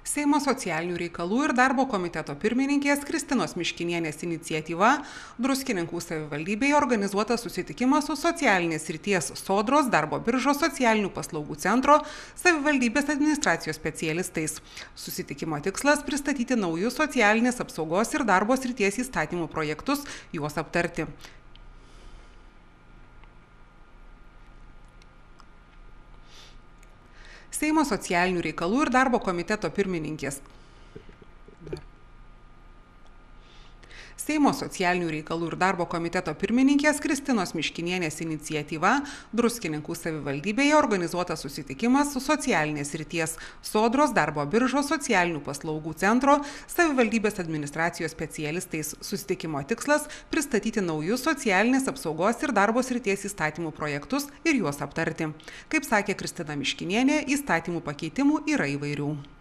Seimo socialinių reikalų ir darbo komiteto pirmininkės Kristinos Miškinienės iniciatyva Druskininkų savivaldybėje organizuotas susitikimas su socialinės srities Sodros, darbo biržos socialinių paslaugų centro, savivaldybės administracijos specialistais. Susitikimo tikslas pristatyti naujus socialinės apsaugos ir darbo srities įstatymų projektus, juos aptarti. Seimo socialinių reikalų ir darbo komiteto pirmininkės. Seimo socialinių reikalų ir darbo komiteto pirmininkės Kristinos Miškinienės iniciatyva Druskininkų savivaldybėje organizuotas susitikimas su socialinės srities Sodros, darbo biržos socialinių paslaugų centro, savivaldybės administracijos specialistais. Susitikimo tikslas – pristatyti naujus socialinės apsaugos ir darbo srities įstatymų projektus ir juos aptarti. Kaip sakė Kristina Miškinienė, įstatymų pakeitimų yra įvairių.